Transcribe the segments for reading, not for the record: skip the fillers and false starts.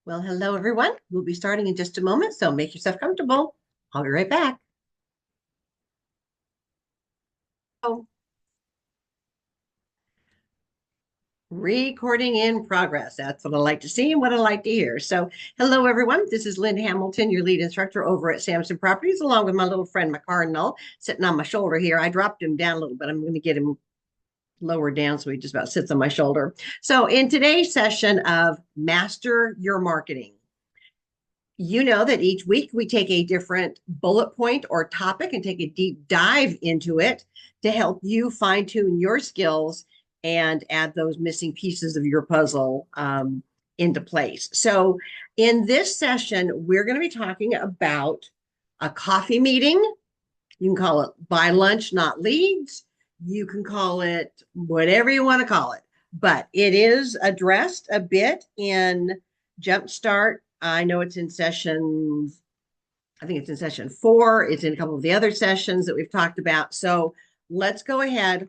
Well, hello, everyone. We'll be starting in just a moment, so make yourself comfortable. I'll be right back. Oh, recording in progress. That's what I like to see and what I like to hear. So, hello, everyone. This is Lynn Hamilton, your lead instructor over at Samson Properties, along with my little friend, my Cardinal, sitting on my shoulder here. I dropped him down a little bit. I'm going to get him lower down so he just about sits on my shoulder. So, in today's session of Master Your Marketing, you know that each week we take a different bullet point or topic and take a deep dive into it to help you fine tune your skills and add those missing pieces of your puzzle into place. So, in this session, we're going to be talking about a coffee meeting. You can call it buy lunch, not leads. You can call it whatever you want to call it, but it is addressed a bit in Jumpstart. I know it's in session, I think it's in session 4. It's in a couple of the other sessions that we've talked about. So let's go ahead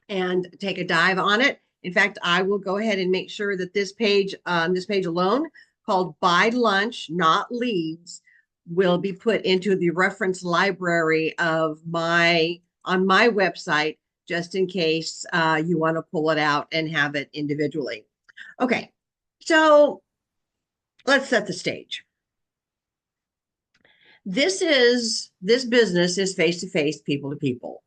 and take a dive on it. In fact, I will go ahead and make sure that this page alone, called Buy Lunch, Not Leads, will be put into the reference library of on my website, just in case you want to pull it out and have it individually. Okay, so let's set the stage. This business is face to face, people to people.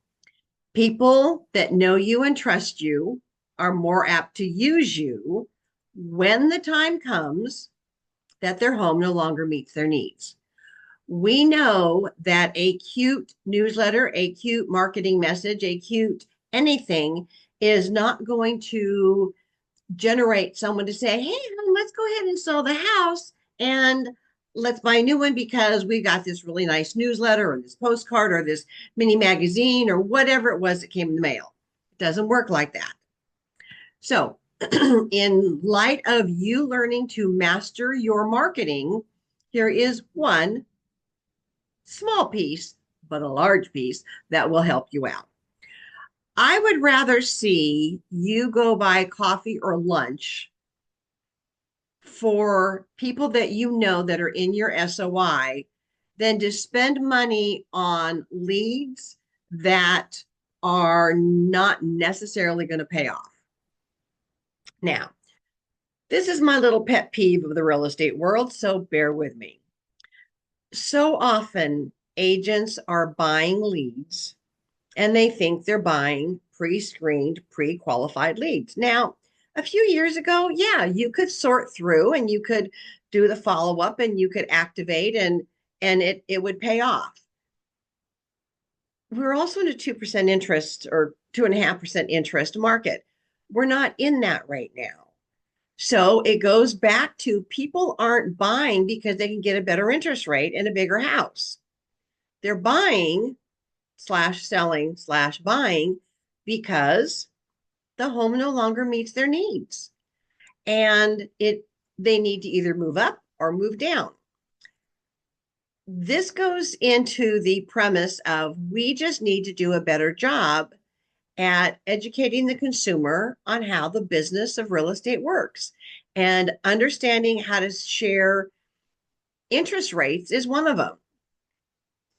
People that know you and trust you are more apt to use you when the time comes that their home no longer meets their needs. We know that a cute newsletter, a cute marketing message, a cute anything is not going to generate someone to say, hey, let's go ahead and sell the house and let's buy a new one because we got this really nice newsletter or this postcard or this mini magazine or whatever it was that came in the mail. It doesn't work like that. So, in light of you learning to master your marketing, here is one small piece, but a large piece that will help you out. I would rather see you go buy coffee or lunch for people that you know that are in your SOI than to spend money on leads that are not necessarily going to pay off. Now, this is my little pet peeve of the real estate world, so bear with me. So often, agents are buying leads and they think they're buying pre-screened, pre-qualified leads. Now, a few years ago, yeah, you could sort through and you could do the follow-up and you could activate and it would pay off. We're also in a 2% interest or 2.5% interest market. We're not in that right now. So it goes back to people aren't buying because they can get a better interest rate and a bigger house. They're buying slash selling slash buying because the home no longer meets their needs and they need to either move up or move down. This goes into the premise of we just need to do a better job at educating the consumer on how the business of real estate works, and understanding how to share interest rates is one of them.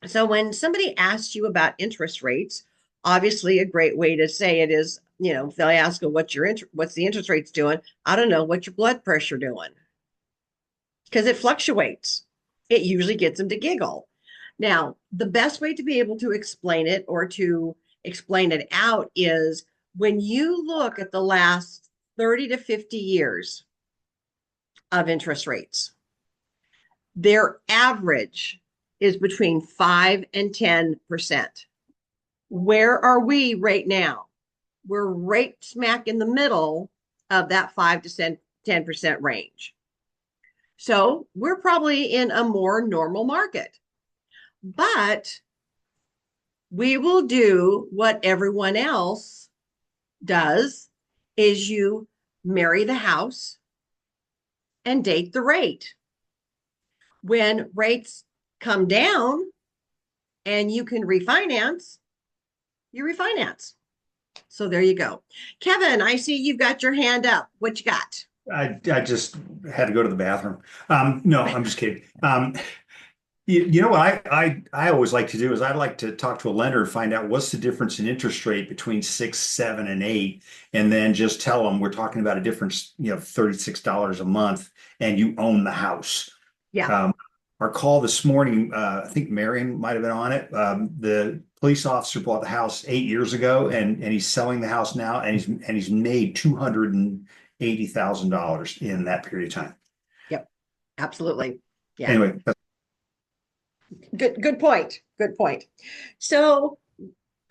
So when somebody asks you about interest rates, obviously a great way to say it is, if they ask you what's the interest rates doing, I don't know, what's your blood pressure doing? Because it fluctuates. It usually gets them to giggle. Now, the best way to be able to explain it or to explain it out is when you look at the last 30 to 50 years of interest rates, their average is between 5 and 10%. Where are we right now? We're right smack in the middle of that 5 to 10% range. So we're probably in a more normal market. But we will do what everyone else does, is you marry the house and date the rate. When rates come down and you can refinance, you refinance. So there you go. Kevin, I see you've got your hand up. What you got? I just had to go to the bathroom. No, I'm just kidding. You know what I always like to do is I like to talk to a lender and find out what's the difference in interest rate between 6, 7, and 8, and then just tell them we're talking about a difference, $36 a month, and you own the house. Yeah. Um, our call this morning, I think Marion might have been on it. The police officer bought the house 8 years ago, and he's selling the house now, and he's made $280,000 in that period of time. Yep. Absolutely. Yeah. Anyway, Good point. Good point. So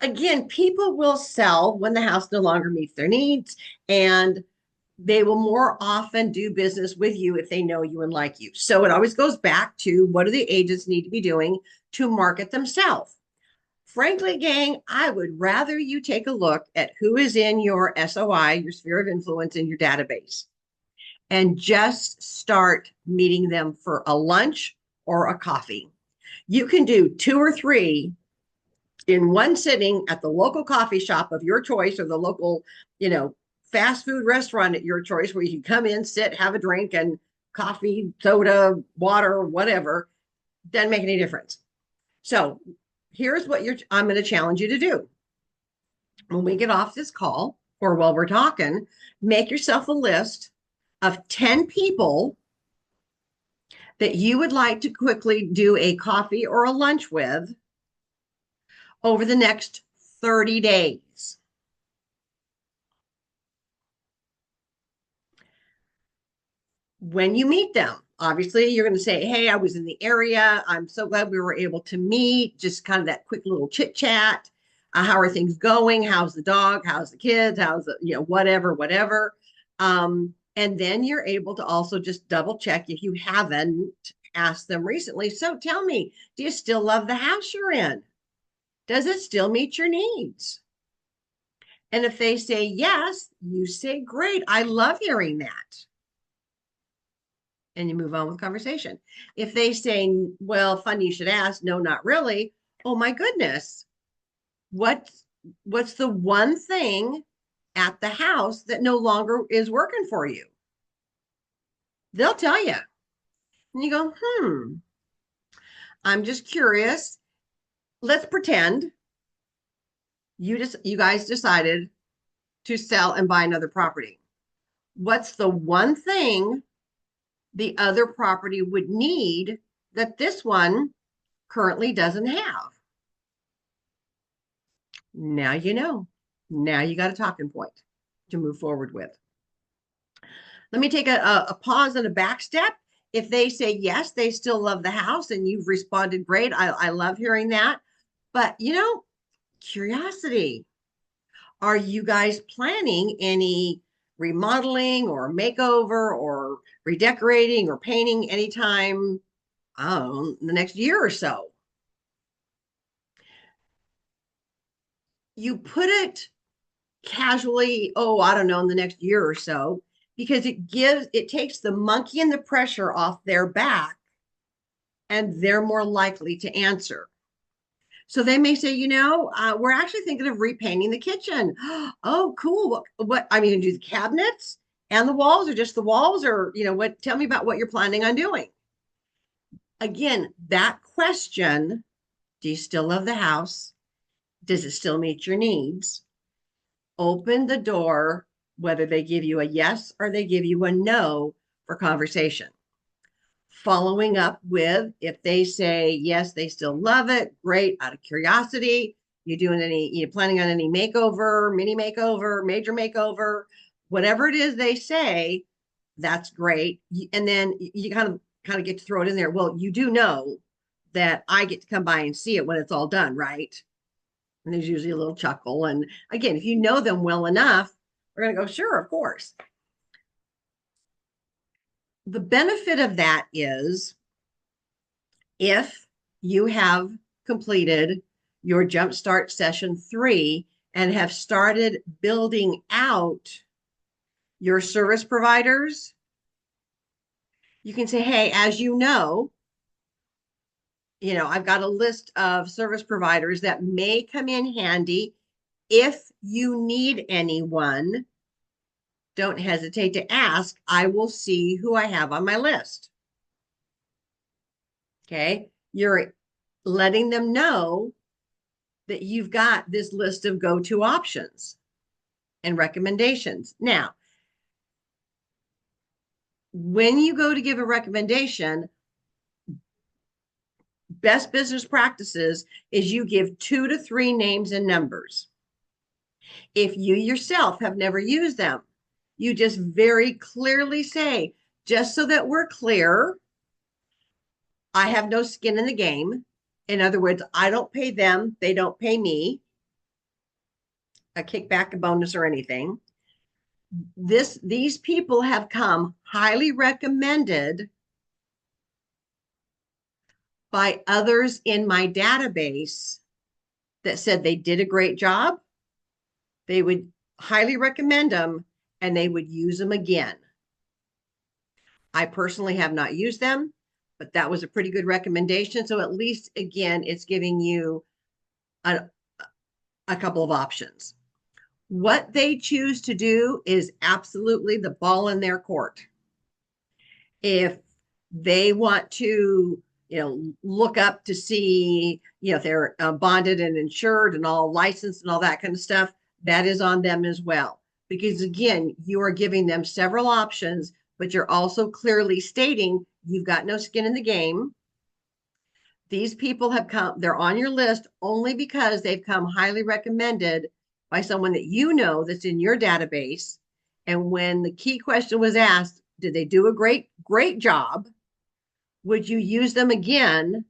again, people will sell when the house no longer meets their needs, and they will more often do business with you if they know you and like you. So it always goes back to what do the agents need to be doing to market themselves? Frankly, gang, I would rather you take a look at who is in your SOI, your sphere of influence in your database, and just start meeting them for a lunch or a coffee. You can do two or three in one sitting at the local coffee shop of your choice or the local, you know, fast food restaurant at your choice where you can come in, sit, have a drink and coffee, soda, water, whatever. Doesn't make any difference. So here's what I'm going to challenge you to do. When we get off this call or while we're talking, make yourself a list of 10 people that you would like to quickly do a coffee or a lunch with over the next 30 days. When you meet them, obviously you're going to say, hey, I was in the area. I'm so glad we were able to meet. Just kind of that quick little chit chat. How are things going? How's the dog? How's the kids? How's the, whatever. And then you're able to also just double check if you haven't asked them recently. So tell me, do you still love the house you're in? Does it still meet your needs? And if they say yes, you say, great. I love hearing that. And you move on with conversation. If they say, well, funny you should ask, no, not really. Oh my goodness. What's what's the one thing at the house that no longer is working for you? They'll tell you. And you go, I'm just curious. Let's pretend you guys decided to sell and buy another property. What's the one thing the other property would need that this one currently doesn't have? Now you know. Now you got a talking point to move forward with. Let me take a pause and a back step. If they say yes, they still love the house and you've responded great. I love hearing that. But, curiosity. Are you guys planning any remodeling or makeover or redecorating or painting anytime, I don't know, the next year or so? You put it casually, oh, I don't know, in the next year or so, because it takes the monkey and the pressure off their back and they're more likely to answer. So they may say, we're actually thinking of repainting the kitchen. Oh, cool. What I mean, do the cabinets and the walls or just the walls or, tell me about what you're planning on doing. Again, that question, do you still love the house? Does it still meet your needs? Open the door, whether they give you a yes or they give you a no for conversation. Following up with if they say yes, they still love it, great. Out of curiosity, you planning on any makeover, mini makeover, major makeover, whatever it is they say, that's great. And then you kind of get to throw it in there. Well, you do know that I get to come by and see it when it's all done, right? And there's usually a little chuckle. And again, if you know them well enough, we're going to go, sure, of course. The benefit of that is if you have completed your Jumpstart session 3 and have started building out your service providers, you can say, hey, as I've got a list of service providers that may come in handy if you need anyone don't hesitate to ask. I will see who I have on my list. Okay. You're letting them know that you've got this list of go-to options and recommendations. Now, when you go to give a recommendation, best business practices is you give 2 to 3 names and numbers. If you yourself have never used them, you just very clearly say, just so that we're clear, I have no skin in the game. In other words, I don't pay them, they don't pay me a kickback, a bonus, or anything. These people have come highly recommended by others in my database that said they did a great job. They would highly recommend them and they would use them again. I personally have not used them, but that was a pretty good recommendation. So at least, again, it's giving you a couple of options. What they choose to do is absolutely the ball in their court. If they want to, look up to see, if they're bonded and insured and all licensed and all that kind of stuff, that is on them as well. Because again, you are giving them several options, but you're also clearly stating you've got no skin in the game. These people have come, they're on your list only because they've come highly recommended by someone that you know that's in your database. And when the key question was asked, did they do a great job? Would you use them again?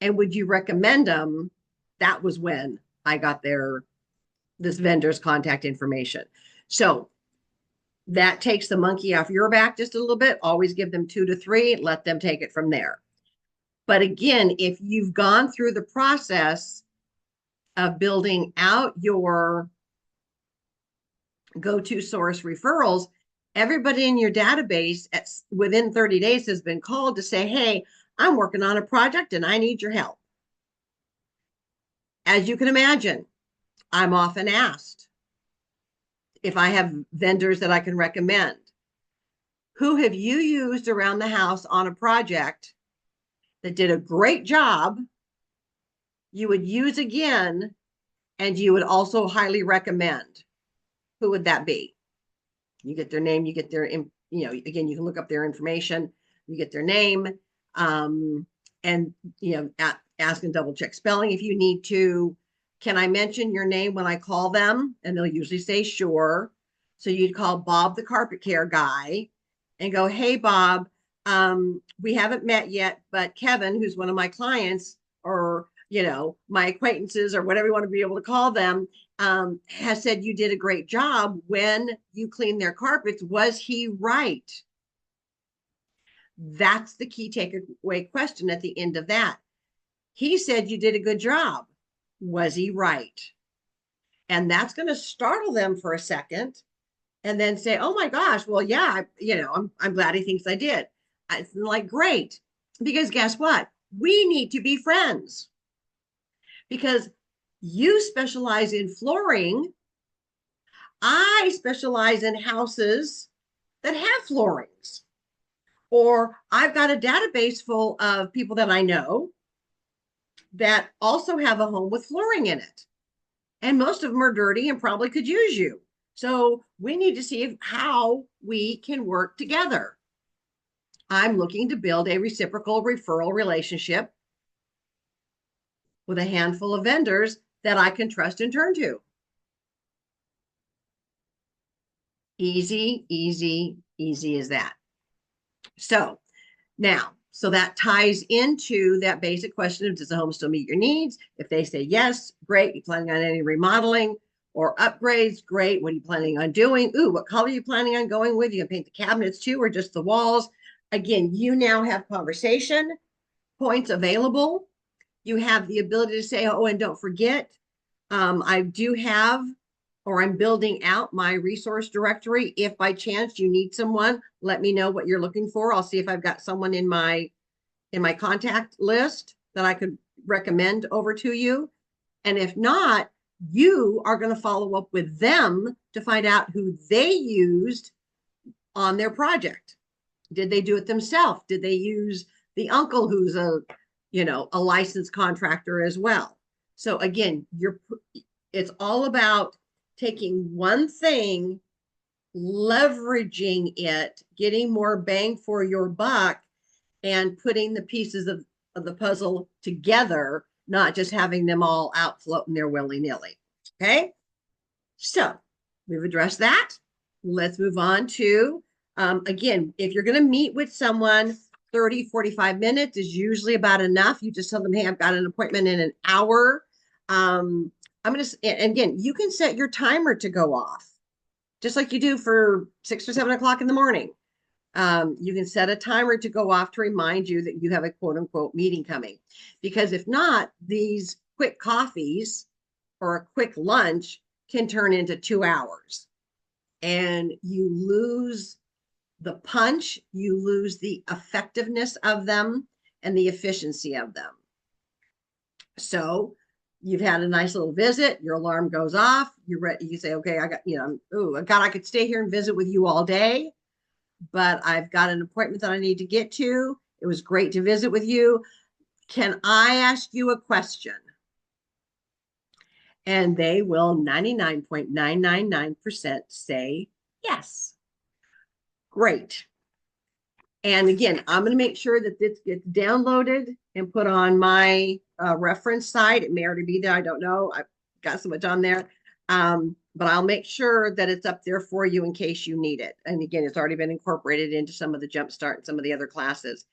And would you recommend them? That was when I got this vendor's contact information. So that takes the monkey off your back just a little bit. Always give them 2 to 3, let them take it from there. But again, if you've gone through the process of building out your go-to source referrals, everybody in your database within 30 days has been called to say, hey, I'm working on a project and I need your help. As you can imagine, I'm often asked if I have vendors that I can recommend. Who have you used around the house on a project that did a great job, you would use again, and you would also highly recommend? Who would that be? You get their name, you get their, again, you can look up their information, you get their name, and, ask and double check spelling if you need to. Can I mention your name when I call them? And they'll usually say, sure. So you'd call Bob, the carpet care guy, and go, hey, Bob, we haven't met yet, but Kevin, who's one of my clients, or, my acquaintances, or whatever you want to be able to call them, has said you did a great job when you cleaned their carpets. Was he right? That's the key takeaway question at the end of that. He said you did a good job. Was he right? And that's going to startle them for a second and then say, oh my gosh, well, yeah, I'm glad he thinks I did. It's like, great. Because guess what? We need to be friends. Because you specialize in flooring. I specialize in houses that have floorings. Or I've got a database full of people that I know that also have a home with flooring in it. And most of them are dirty and probably could use you. So we need to see how we can work together. I'm looking to build a reciprocal referral relationship with a handful of vendors that I can trust and turn to. Easy, easy, easy as that. So that ties into that basic question of, does the home still meet your needs? If they say yes, great. You planning on any remodeling or upgrades? Great. What are you planning on doing? Ooh, what color are you planning on going with? You can paint the cabinets too, or just the walls? Again, you now have conversation points available. You have the ability to say, oh, and don't forget, I do have, or I'm building out my resource directory. If by chance you need someone, let me know what you're looking for. I'll see if I've got someone in my contact list that I could recommend over to you. And if not, you are going to follow up with them to find out who they used on their project? Did they do it themselves? Did they use the uncle who's a licensed contractor as well? So again, it's all about taking one thing, leveraging it, getting more bang for your buck, and putting the pieces of the puzzle together, not just having them all out floating there willy-nilly. Okay. So we've addressed that. Let's move on to, again, if you're going to meet with someone, 30, 45 minutes is usually about enough. You just tell them, hey, I've got an appointment in an hour. I'm going to, and again, you can set your timer to go off just like you do for 6 or 7 o'clock in the morning. You can set a timer to go off to remind you that you have a quote unquote meeting coming. Because if not, these quick coffees or a quick lunch can turn into 2 hours and you lose the punch, you lose the effectiveness of them and the efficiency of them. So you've had a nice little visit, your alarm goes off, you're ready, you say, okay, I got, God, I could stay here and visit with you all day, but I've got an appointment that I need to get to. It was great to visit with you. Can I ask you a question? And they will 99.999% say yes. Great. And again, I'm going to make sure that this gets downloaded and put on my reference site. It may already be there. I don't know. I've got so much on there. But I'll make sure that it's up there for you in case you need it. And again, it's already been incorporated into some of the Jumpstart and some of the other classes.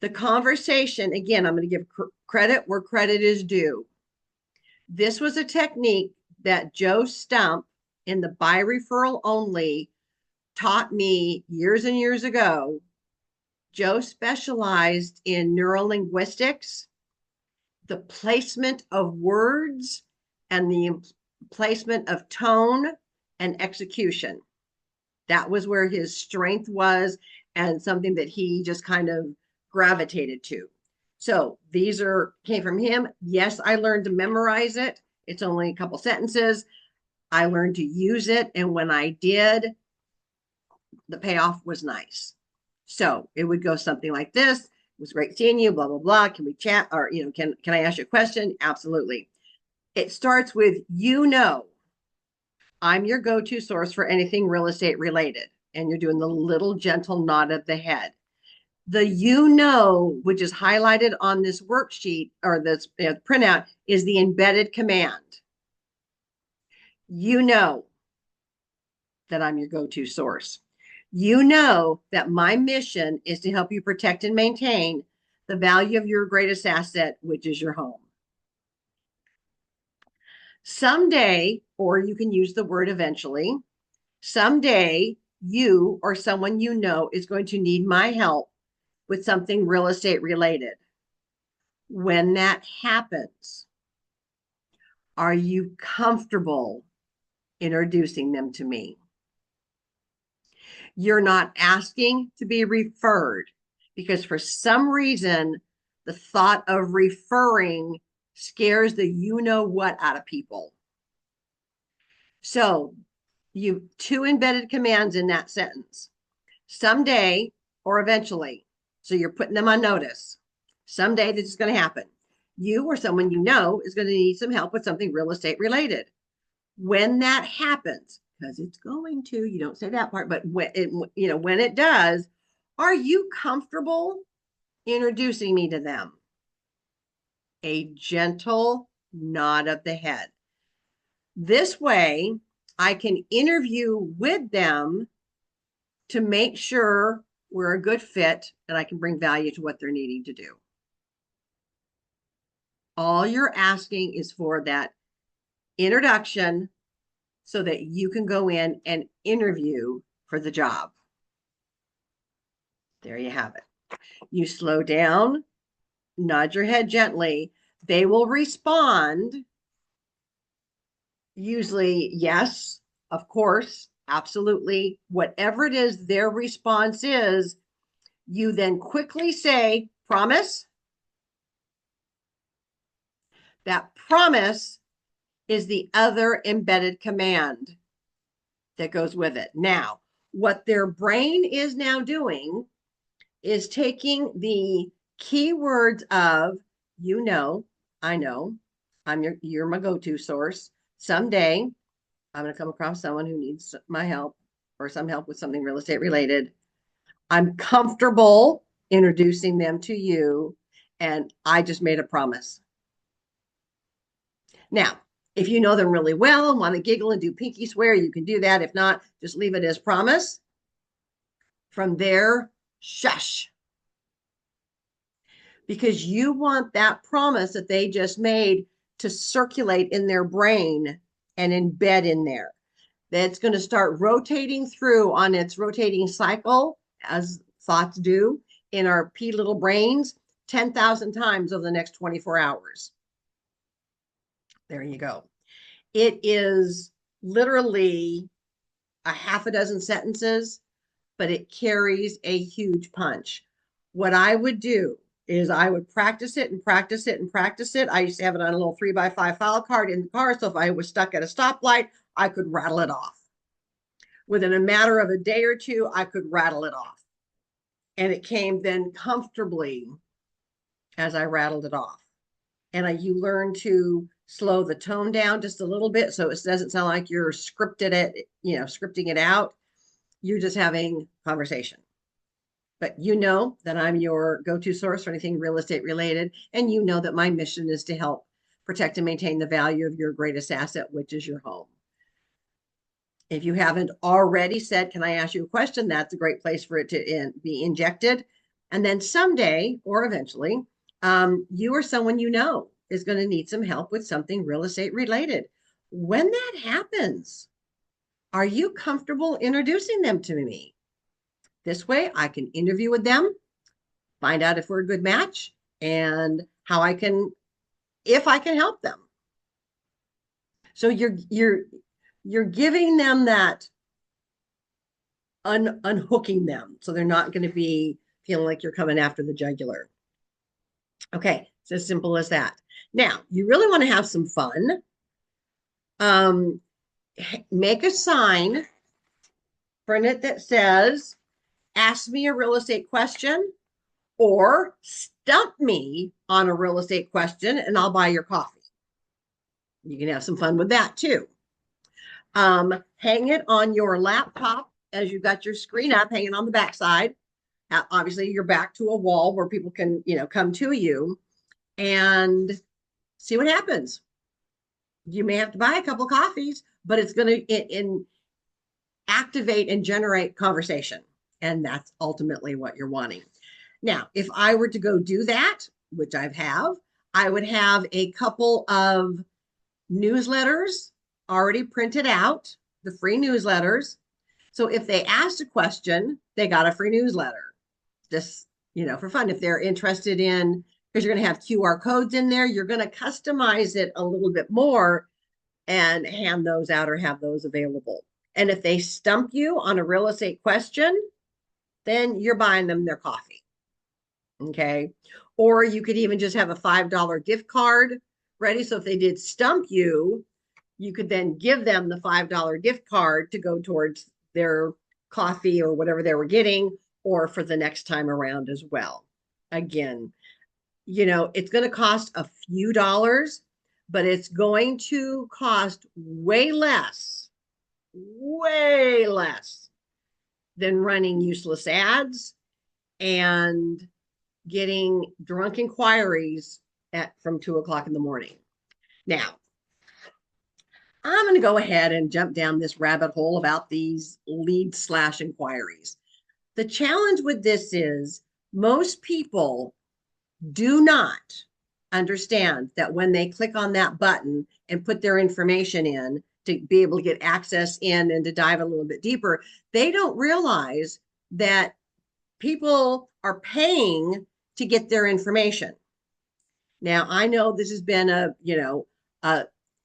The conversation, again, I'm going to give credit where credit is due. This was a technique that Joe Stump in the by referral only taught me years and years ago. Joe specialized in neurolinguistics, the placement of words, and the placement of tone and execution. That was where his strength was and something that he just kind of gravitated to. So these came from him. Yes, I learned to memorize it. It's only a couple sentences. I learned to use it. And when I did, the payoff was nice. So it would go something like this. It was great seeing you, blah, blah, blah. Can we chat? Or, can I ask you a question? Absolutely. It starts with, I'm your go-to source for anything real estate related. And you're doing the little gentle nod of the head. The which is highlighted on this worksheet or this printout, is the embedded command. You know that I'm your go-to source. You know that my mission is to help you protect and maintain the value of your greatest asset, which is your home. Someday, or you can use the word eventually, someday you or someone you know is going to need my help with something real estate related. When that happens, are you comfortable introducing them to me? You're not asking to be referred because for some reason, the thought of referring scares the what out of people. So you two embedded commands in that sentence. Someday or eventually. So you're putting them on notice. Someday this is going to happen. You or someone you know is going to need some help with something real estate related. When that happens, because it's going to, you don't say that part, but when it does, are you comfortable introducing me to them? A gentle nod of the head. This way, I can interview with them to make sure we're a good fit and I can bring value to what they're needing to do. All you're asking is for that introduction so that you can go in and interview for the job. There you have it. You slow down, nod your head gently. They will respond. Usually, yes, of course, absolutely. Whatever it is their response is, you then quickly say, promise. That promise is the other embedded command that goes with it. Now, what their brain is now doing is taking the keywords of, you know, I know, you're my go-to source. Someday I'm going to come across someone who needs my help or some help with something real estate related. I'm comfortable introducing them to you, and I just made a promise. Now, if you know them really well and want to giggle and do pinky swear, you can do that. If not, just leave it as promise. From there, shush. Because you want that promise that they just made to circulate in their brain and embed in there. That's going to start rotating through on its rotating cycle, as thoughts do in our pea little brains, 10,000 times over the next 24 hours. There you go. It is literally a half a dozen sentences, but it carries a huge punch. What I would do is I would practice it and practice it and practice it. I used to have it on a little 3x5 file card in the car. So if I was stuck at a stoplight, I could rattle it off. Within a matter of a day or two, I could rattle it off. And it came then comfortably as I rattled it off. And you learn to slow the tone down just a little bit so it doesn't sound like you're scripting it out. You're just having conversation. But you know that I'm your go-to source for anything real estate related. And you know that my mission is to help protect and maintain the value of your greatest asset, which is your home. If you haven't already said, can I ask you a question? That's a great place for it to be injected. And then someday or eventually, you or someone you know is going to need some help with something real estate related. When that happens, are you comfortable introducing them to me? This way I can interview with them, find out if we're a good match and if I can help them. So you're giving them that unhooking them. So they're not going to be feeling like you're coming after the jugular. Okay. It's as simple as that. Now, you really want to have some fun. Make a sign, print it that says, ask me a real estate question or stump me on a real estate question and I'll buy your coffee. You can have some fun with that too. Hang it on your laptop as you've got your screen up, hanging on the backside. Obviously, you're back to a wall where people can, come to you and see what happens. You may have to buy a couple of coffees, but it's going to activate and generate conversation. And that's ultimately what you're wanting. Now, if I were to go do that, which I would have a couple of newsletters already printed out, the free newsletters. So if they asked a question, they got a free newsletter. Just, for fun. If they're interested in, because you're going to have QR codes in there, you're going to customize it a little bit more and hand those out or have those available. And if they stump you on a real estate question, then you're buying them their coffee. Okay. Or you could even just have a $5 gift card ready. So if they did stump you, you could then give them the $5 gift card to go towards their coffee or whatever they were getting, or for the next time around as well. Again, it's going to cost a few dollars, but it's going to cost way less than running useless ads and getting drunk inquiries from 2:00 in the morning. Now, I'm going to go ahead and jump down this rabbit hole about these lead/inquiries. The challenge with this is most people do not understand that when they click on that button and put their information in to be able to get access in and to dive a little bit deeper, they don't realize that people are paying to get their information. Now, I know this has been a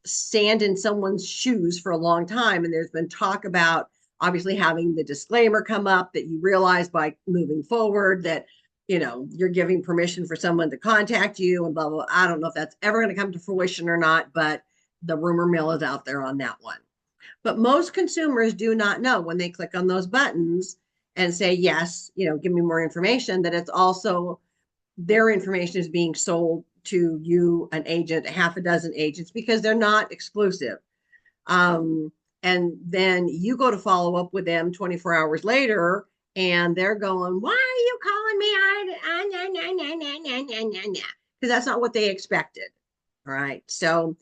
sand in someone's shoes for a long time. And there's been talk about obviously having the disclaimer come up that you realize by moving forward that, you're giving permission for someone to contact you and blah, blah, blah. I don't know if that's ever going to come to fruition or not, but the rumor mill is out there on that one. But most consumers do not know when they click on those buttons and say, yes, give me more information, that it's also their information is being sold to you, an agent, a half a dozen agents, because they're not exclusive. And then you go to follow up with them 24 hours later, and they're going, why are you calling me? Because that's not what they expected. All right. So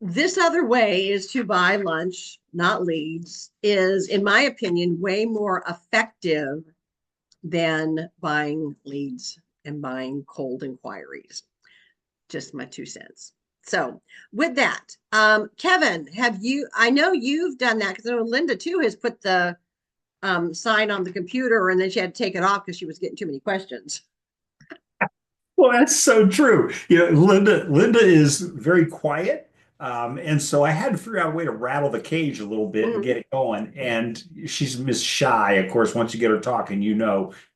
this other way is to buy lunch, not leads, is, in my opinion, way more effective than buying leads and buying cold inquiries. Just my 2 cents. So with that, Kevin, I know you've done that, because I know Linda too has put the sign on the computer, and then she had to take it off because she was getting too many questions. Well, that's so true. Linda is very quiet. And so I had to figure out a way to rattle the cage a little bit and Mhm. get it going. And she's Miss Shy, of course. Once you get her talking,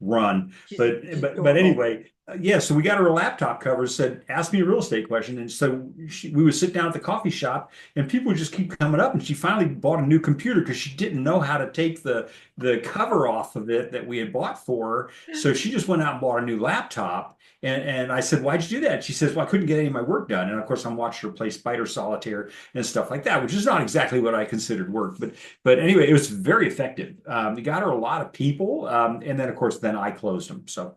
run. She's But adorable. anyway, yeah. So we got her a laptop cover. Said, "Ask me a real estate question." And so we would sit down at the coffee shop, and people would just keep coming up. And she finally bought a new computer because she didn't know how to take the cover off of it that we had bought for her. So she just went out and bought a new laptop. And I said, "Why'd you do that?" She says, "Well, I couldn't get any of my work done." And of course, I'm watching her play Spider Solitaire and stuff like that, which is not exactly what I considered work. But anyway, it was very effective. You got her a lot of people, and then of course, then I closed them. So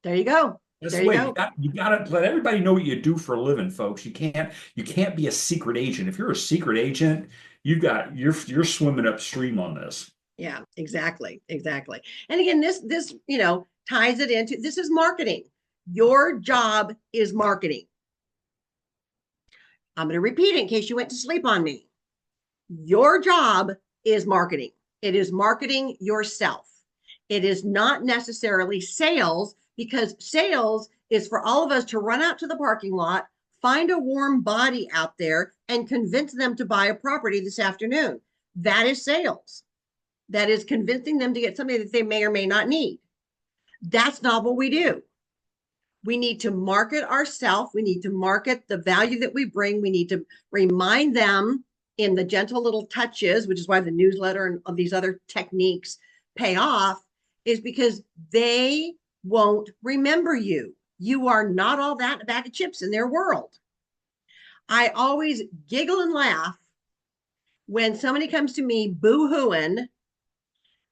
There you go. that's There the you way go. you got to let everybody know what you do for a living, folks. You can't be a secret agent. If you're a secret agent, you're swimming upstream on this. Yeah, exactly. Exactly. And again, this ties it into, this is marketing. Your job is marketing. I'm going to repeat it in case you went to sleep on me. Your job is marketing. It is marketing yourself. It is not necessarily sales, because sales is for all of us to run out to the parking lot, find a warm body out there, and convince them to buy a property this afternoon. That is sales. That is convincing them to get something that they may or may not need. That's not what we do. We need to market ourselves. We need to market the value that we bring. We need to remind them in the gentle little touches, which is why the newsletter and of these other techniques pay off, is because they won't remember you. You are not all that in a bag of chips in their world. I always giggle and laugh when somebody comes to me boo-hooing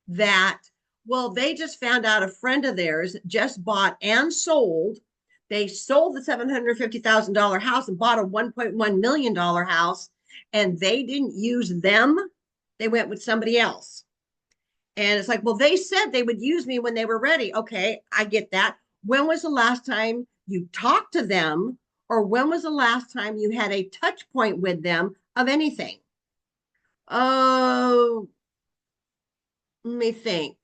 that, well, they just found out a friend of theirs just bought and sold. They sold the $750,000 house and bought a $1.1 million house, and they didn't use them. They went with somebody else. And it's like, well, they said they would use me when they were ready. Okay, I get that. When was the last time you talked to them? Or when was the last time you had a touch point with them of anything? Oh, let me think.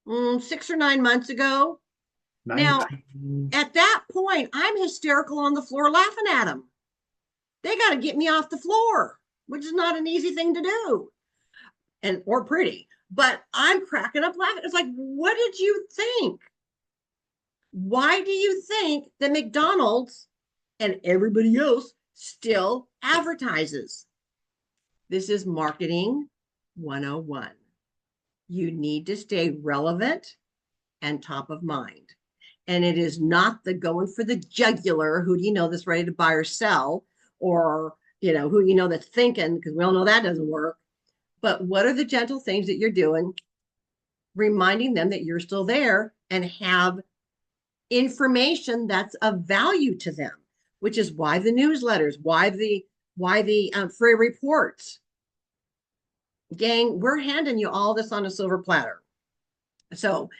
6 or 9 months ago. Now, 19. at that point, I'm hysterical on the floor laughing at them. They got to get me off the floor, which is not an easy thing to do, and or pretty. But I'm cracking up laughing. It's like, what did you think? Why do you think that McDonald's and everybody else still advertises? This is marketing 101. You need to stay relevant and top of mind. And it is not the going for the jugular, who do you know that's ready to buy or sell, or who you know that's thinking, because we all know that doesn't work. But what are the gentle things that you're doing, reminding them that you're still there and have information that's of value to them, which is why the newsletters, why the free reports. Gang, we're handing you all this on a silver platter. So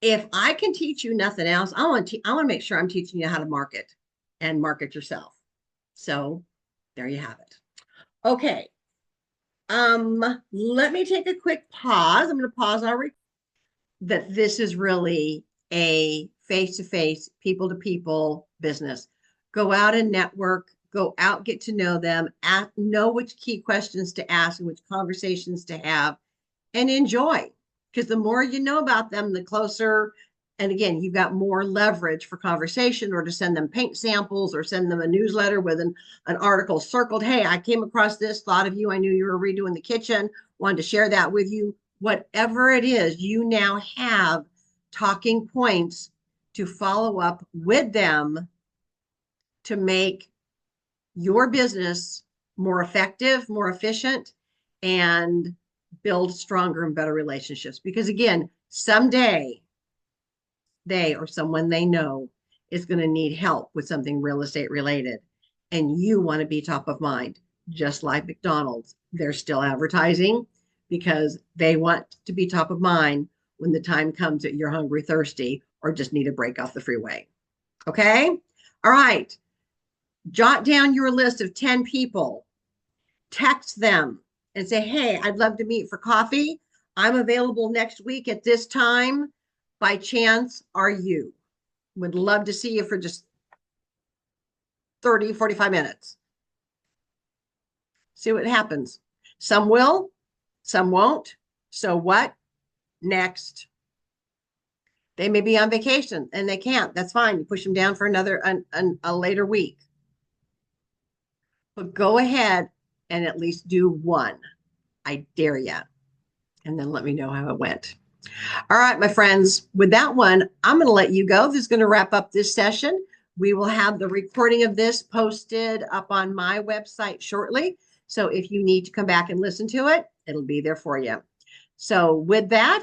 if I can teach you nothing else, I want to make sure I'm teaching you how to market and market yourself. So there you have it. Okay. Let me take a quick pause. I'm going to pause our that this is really a face-to-face, people-to-people business. Go out and network, go out, get to know them, know which key questions to ask and which conversations to have, and enjoy. Because the more you know about them, the closer And again, you've got more leverage for conversation, or to send them paint samples or send them a newsletter with an article circled. Hey, I came across this, thought of you. I knew you were redoing the kitchen, wanted to share that with you. Whatever it is, you now have talking points to follow up with them to make your business more effective, more efficient, and build stronger and better relationships. Because again, someday they or someone they know is going to need help with something real estate related, and you want to be top of mind. Just like McDonald's, they're still advertising because they want to be top of mind when the time comes that you're hungry, thirsty, or just need a break off the freeway. Okay. All right. Jot down your list of 10 people, text them and say, hey, I'd love to meet for coffee. I'm available next week at this time. By chance, are you? Would love to see you for just 30, 45 minutes. See what happens. Some will, some won't. So what? Next. They may be on vacation and they can't. That's fine. You push them down for a later week. But go ahead and at least do one. I dare you. And then let me know how it went. All right, my friends, with that one, I'm going to let you go. This is going to wrap up this session. We will have the recording of this posted up on my website shortly. So if you need to come back and listen to it, it'll be there for you. So with that,